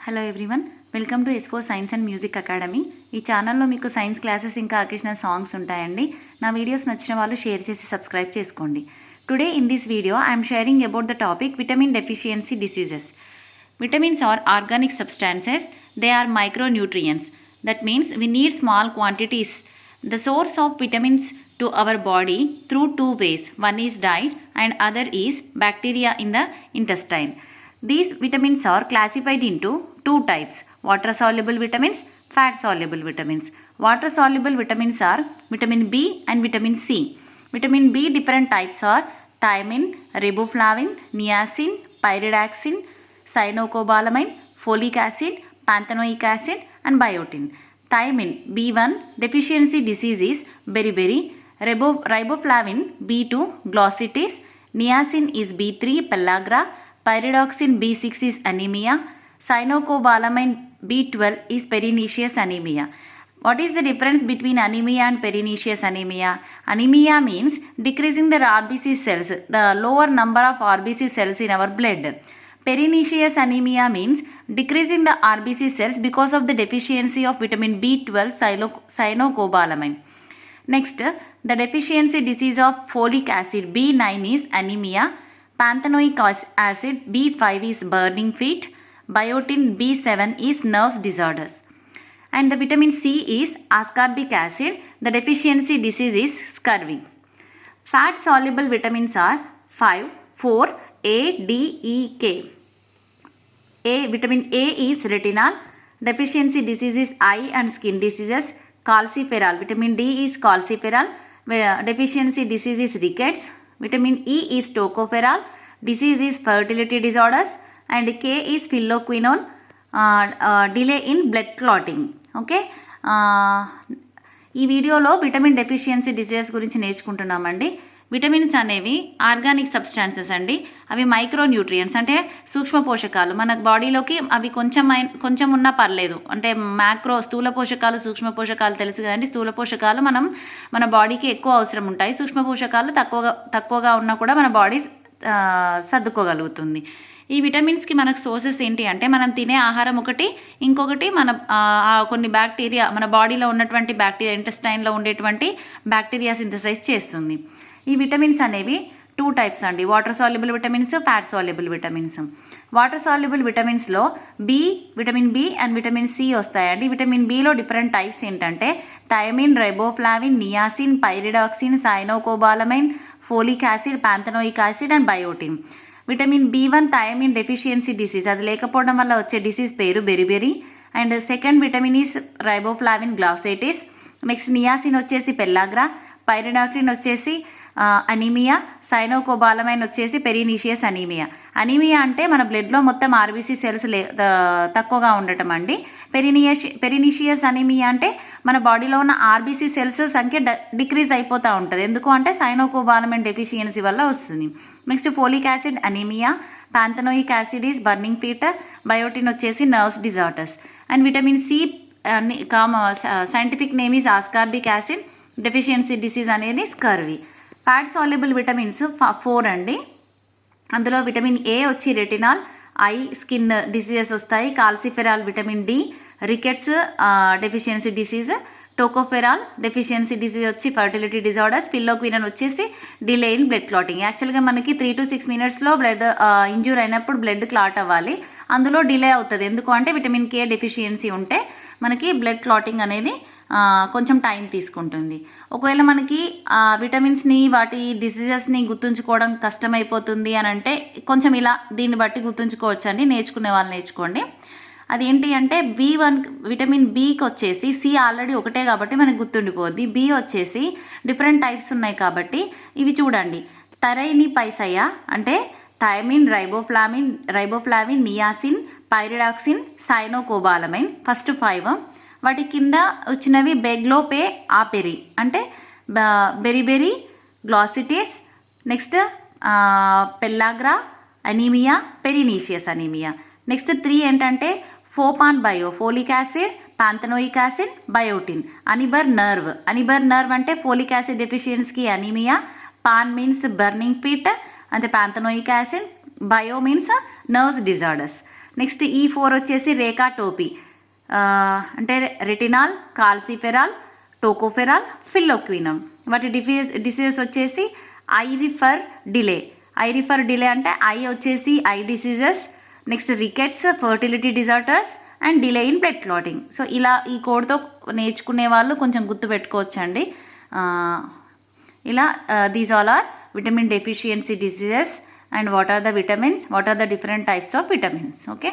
Hello everyone, welcome to S4 science and music academy. ఈ ఛానల్లో మీకు సైన్స్ క్లాసెస్ ఇంకా అకేషనల్ సాంగ్స్ ఉంటాయండి. నా వీడియోస్ నచ్చిన వాళ్ళు షేర్ చేసి సబ్స్క్రైబ్ చేసుకోండి. Today in this video I'm sharing about the topic vitamin deficiency diseases. Vitamins are organic substances. They are micronutrients. That means we need small quantities. The source of vitamins to our body through two ways. One is diet and other is bacteria in the intestine. These vitamins are classified into two types: water soluble vitamins, fat soluble vitamins. Water soluble vitamins are vitamin B and vitamin C. Vitamin B different types are thiamine, riboflavin, niacin, pyridoxine, cyanocobalamin, folic acid, panthenoic acid and biotin. Thiamine B1 deficiency disease is beriberi, riboflavin B2 glossitis, niacin is B3 pellagra, pyridoxine B6 is anemia, cyanocobalamin B12 is pernicious anemia. What is the difference between anemia and pernicious anemia? Anemia means decreasing the RBC cells, the lower number of RBC cells in our blood. Pernicious anemia means decreasing the RBC cells because of the deficiency of vitamin B12 cyanocobalamin. Next, the deficiency disease of folic acid B9 is anemia, panthenoic acid B5 is burning feet, biotin B7 is nerves disorders. And the vitamin C is ascorbic acid. The deficiency disease is scurvy. Fat soluble vitamins are 5, 4, A, D, E, K. Vitamin A is retinal. Deficiency disease is eye and skin diseases. Calciferol. Vitamin D is calciferol. Deficiency disease is rickets. Vitamin E is tocopherol. Disease is fertility disorders. And K is phylloquinone. Delay in blood clotting. Okay, ఈ వీడియోలో vitamin deficiency diseases గురించి నేర్చుకుంటున్నామండి. Vitamins అనేవి organic substances అండి. అవి micro nutrients అంటే సూక్ష్మ పోషకాలు. మన బాడీలోకి అవి కొంచెం ఉన్నా పర్లేదు. అంటే మ్యాక్రో స్థూల పోషకాలు, సూక్ష్మ పోషకాలు తెలుసు కదండి. స్థూల పోషకాలు మన బాడీకి ఎక్కువ అవసరం ఉంటాయి. సూక్ష్మ పోషకాలు తక్కువగా ఉన్నా కూడా మన బాడీ సర్దుకోగలుగుతుంది. ఈ విటమిన్స్కి మనకు సోర్సెస్ ఏంటి అంటే మనం తినే ఆహారం ఒకటి, ఇంకొకటి మన కొన్ని బ్యాక్టీరియా, మన బాడీలో ఉన్నటువంటి బ్యాక్టీరియా, ఇంటెస్టైన్లో ఉండేటువంటి బ్యాక్టీరియా సింథసైజ్ చేస్తుంది. ఈ విటమిన్స్ అనేవి టూ టైప్స్ అండి: water soluble vitamins, fat soluble vitamins. Water soluble విటమిన్స్లో vitamin B and vitamin C వస్తాయండి. విటమిన్ బిలో డిఫరెంట్ టైప్స్ ఏంటంటే thiamine, riboflavin, niacin, pyridoxine, cyanocobalamin, folic acid, pantothenic acid and biotin. Vitamin B1 thiamine deficiency disease, అది లేకపోవడం వల్ల వచ్చే disease పేరు beriberi. And second vitamin is riboflavin glossitis. Next niacin వచ్చేసి pellagra, pyridoxine వచ్చేసి anaemia, cyanocobalamin వచ్చేసి pernicious anaemia. Anaemia అంటే మన బ్లడ్లో మొత్తం ఆర్బీసీ సెల్స్ తక్కువగా ఉండటం అండి. పెరినీషియస్ అనీమియా అంటే మన బాడీలో ఉన్న ఆర్బీసీ సెల్స్ సంఖ్య డిక్రీజ్ అయిపోతూ ఉంటుంది. ఎందుకు అంటే సైనోకోబాలమైన్ డెఫిషియన్సీ వల్ల వస్తుంది. Next folic acid anaemia, pantothenic acid is burning feet, biotin వచ్చేసి nerves disorders. And vitamin C scientific name is ascorbic acid. Deficiency disease అనేది స్కర్వీ. ఫ్యాట్ సాల్యుబుల్ విటమిన్స్ 4 అండి. అందులో విటమిన్ ఏ వచ్చి రెటినాల్, ఐ స్కిన్ డిసీజెస్ వస్తాయి. Calciferol vitamin D, rickets deficiency disease. Tocopherol deficiency disease వచ్చి fertility disorders. Phylloquinone వచ్చేసి delay in blood clotting. యాక్చువల్గా మనకి 3 to 6 minutesలో blood injure అయినప్పుడు బ్లడ్ క్లాట్ అవ్వాలి, అందులో డిలే అవుతుంది. ఎందుకు అంటే విటమిన్ కే డెఫిషియన్సీ ఉంటే మనకి బ్లడ్ క్లాటింగ్ అనేది కొంచెం టైం తీసుకుంటుంది. ఒకవేళ మనకి విటమిన్స్ని, వాటి డిసీజెస్ని గుర్తుంచుకోవడం కష్టమైపోతుంది అని అంటే కొంచెం ఇలా దీన్ని బట్టి గుర్తుంచుకోవచ్చు అండి. నేర్చుకునే వాళ్ళు నేర్చుకోండి. అదేంటి అంటే B1 విటమిన్ బికి వచ్చేసి సి ఆల్రెడీ ఒకటే కాబట్టి మనకు గుర్తుండిపోద్ది. బి వచ్చేసి డిఫరెంట్ టైప్స్ ఉన్నాయి కాబట్టి ఇవి చూడండి. తరైని పైసయ్య అంటే thiamine, riboflavin, niacin, pyridoxine, cyanocobalamin first 5. వాటి కింద వచ్చినవి బెగ్లోపే ఆపెరి అంటే beriberi, glossitis, next pellagra, anaemia, pernicious anaemia. Next 3 ఏంటంటే ఫోపాన్ bio, folic acid, pantothenic acid, biotin. అనిబర్ నర్వ్ అంటే ఫోలిక్ యాసిడ్ డెఫిషియన్సీకి anaemia, pan means burning feet అంటే pantothenic acid, bio means nerves disorders. Next E4 వచ్చేసి రేకాటోపీ, అంటే రెటినాల్, కాల్సిఫెరాల్, టోకోఫెరాల్, ఫిల్లోక్వినమ్. వాటి diseases వచ్చేసి ఐ రిఫర్ డిలే అంటే ఐ వచ్చేసి ఐ diseases, next rickets, fertility disorders and delay in blood clotting. So ఇలా ఈ కోడ్తో నేర్చుకునే వాళ్ళు కొంచెం గుర్తుపెట్టుకోవచ్చండి. ఇలా these all are vitamin deficiency diseases and what are the vitamins, what are the different types of vitamins. Okay.